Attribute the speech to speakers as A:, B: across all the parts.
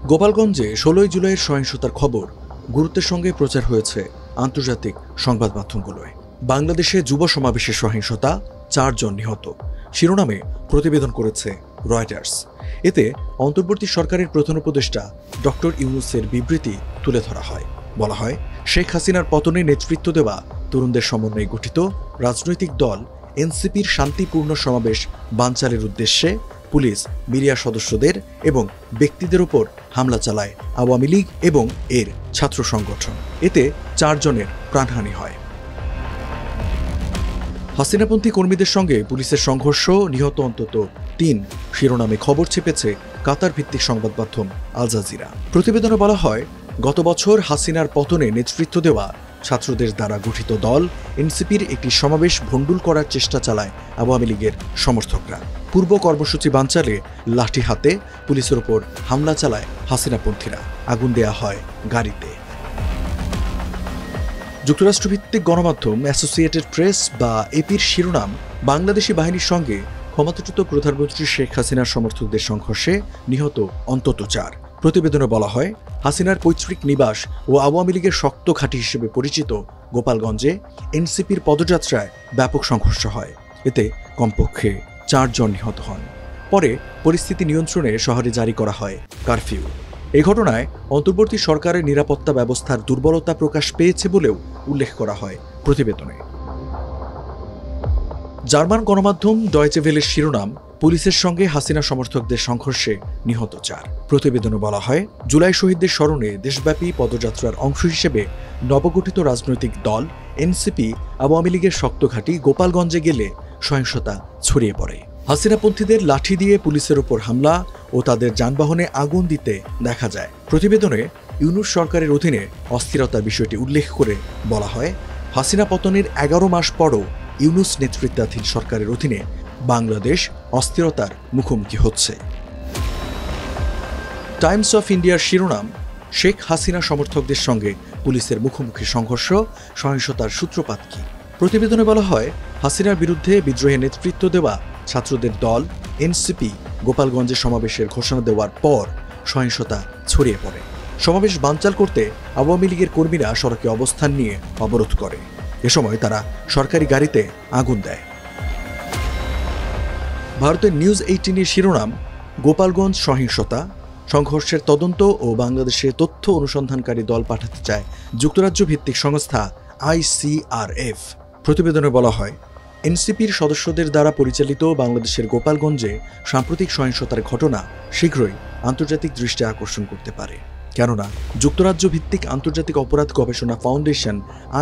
A: গোপালগঞ্জে ১৬ জুলাইয়ের সহিংসতার খবর গুরুত্বের সঙ্গে প্রচার হয়েছে আন্তর্জাতিক সংবাদ মাধ্যমগুলোয়। বাংলাদেশে যুব সমাবেশের সহিংসতা, ৪ জন নিহত শিরোনামে প্রতিবেদন করেছে রয়টার্স। এতে অন্তর্বর্তী সরকারের প্রধান উপদেষ্টা ডক্টর ইউনূসের বিবৃতি তুলে ধরা হয়। বলা হয়, শেখ হাসিনার পতনে নেতৃত্ব দেওয়া তরুণদের সমন্বয়ে গঠিত রাজনৈতিক দল এনসিপির শান্তিপূর্ণ সমাবেশ বানচালের উদ্দেশ্যে পুলিশ মিডিয়া সদস্যদের এবং ব্যক্তিদের উপর হামলা চালায় আওয়ামী লীগ এবং এর ছাত্র সংগঠন। এতে ৪ জনের প্রাণহানি হয়। হাসিনাপন্থী কর্মীদের সঙ্গে পুলিশের সংঘর্ষ, নিহত অন্তত ৩ শিরোনামে খবর ছেপেছে কাতার ভিত্তিক সংবাদ মাধ্যম আল জাজিরা। প্রতিবেদনে বলা হয়, গত বছর হাসিনার পতনে নেতৃত্ব দেওয়া ছাত্রদের দ্বারা গঠিত দল এনসিপির একটি সমাবেশ ভণ্ডুল করার চেষ্টা চালায় আওয়ামী লীগের সমর্থকরা। পূর্ব কর্মসূচি বানচালে লাঠি হাতে পুলিশের উপর হামলা চালায় হাসিনাপন্থীরা। আগুন দেয়া হয় গাড়িতে। যুক্তরাষ্ট্রভিত্তিক গণমাধ্যম অ্যাসোসিয়েটেড প্রেস বা এপির শিরোনাম, বাংলাদেশি বাহিনীর সঙ্গে ক্ষমতাচ্যুত প্রধানমন্ত্রী শেখ হাসিনার সমর্থকদের সংঘর্ষে নিহত অন্তত ৪। প্রতিবেদনে বলা হয়, হাসিনার পৈতৃক নিবাস ও আওয়ামী লীগের শক্ত ঘাঁটি হিসেবে পরিচিত গোপালগঞ্জে এনসিপির পদযাত্রায় ব্যাপক সংঘর্ষ হয়। এতে কমপক্ষে ৪ জন নিহত হন। পরে পরিস্থিতি নিয়ন্ত্রণে শহরে জারি করা হয় কারফিউ। এই ঘটনায় অন্তর্বর্তী সরকারের নিরাপত্তা ব্যবস্থার দুর্বলতা প্রকাশ পেয়েছে বলেও উল্লেখ করা হয় প্রতিবেদনে। জার্মান গণমাধ্যম ডয়েচে ভেলের শিরোনাম, পুলিশের সঙ্গে হাসিনা সমর্থকদের সংঘর্ষে নিহত ৪। প্রতিবেদনে বলা হয়, জুলাই শহীদদের স্মরণে দেশব্যাপী পদযাত্রার অংশ হিসেবে নবগঠিত রাজনৈতিক দল এনসিপি আওয়ামী লীগের শক্ত ঘাঁটি গোপালগঞ্জে গেলে সহিংসতা ছড়িয়ে পড়ে। হাসিনাপন্থীদের লাঠি দিয়ে পুলিশের উপর হামলা ও তাদের যানবাহনে আগুন দিতে দেখা যায়। প্রতিবেদনে ইউনূস সরকারের অধীনে অস্থিরতার বিষয়টি উল্লেখ করে বলা হয়, হাসিনা পতনের ১১ মাস পরও ইউনূস নেতৃত্বাধীন সরকারের অধীনে বাংলাদেশ অস্থিরতার মুখোমুখি হচ্ছে। টাইমস অফ ইন্ডিয়ার শিরোনাম, শেখ হাসিনা সমর্থকদের সঙ্গে পুলিশের মুখোমুখি সংঘর্ষ, সহিংসতার সূত্রপাত কি? প্রতিবেদনে বলা হয়, হাসিনার বিরুদ্ধে বিদ্রোহে নেতৃত্ব দেওয়া ছাত্রদের দল এনসিপি গোপালগঞ্জে সমাবেশের ঘোষণা দেওয়ার পর সহিংসতা ছড়িয়ে পড়ে। সমাবেশ বানচাল করতে আওয়ামী লীগের কর্মীরা সড়কে অবস্থান নিয়ে অবরোধ করে। এ সময় তারা সরকারি গাড়িতে আগুন দেয়। ভারতের নিউজ 18-এর শিরোনাম, গোপালগঞ্জ সহিংসতা, সংঘর্ষের তদন্ত ও বাংলাদেশে তথ্য অনুসন্ধানকারী দল পাঠাতে চায় যুক্তরাজ্য ভিত্তিক সংস্থা ICRF। প্রতিবেদনে বলা হয়, এনসিপির সদস্যদের দ্বারা পরিচালিত বাংলাদেশের গোপালগঞ্জে সাম্প্রতিক সহিংসতার ঘটনা শীঘ্রই আন্তর্জাতিক দৃষ্টি আকর্ষণ করতে পারে। কেননা যুক্তরাজ্য ভিত্তিক আন্তর্জাতিক অপরাধ গবেষণা ফাউন্ডেশন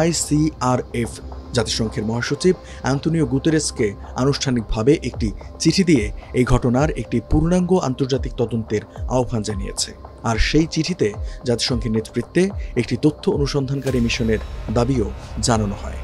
A: ICRF জাতিসংঘের মহাসচিব অ্যান্তোনিও গুতেরেসকে আনুষ্ঠানিকভাবে একটি চিঠি দিয়ে এই ঘটনার একটি পূর্ণাঙ্গ আন্তর্জাতিক তদন্তের আহ্বান জানিয়েছে। আর সেই চিঠিতে জাতিসংঘের নেতৃত্বে একটি তথ্য অনুসন্ধানকারী মিশনের দাবিও জানানো হয়।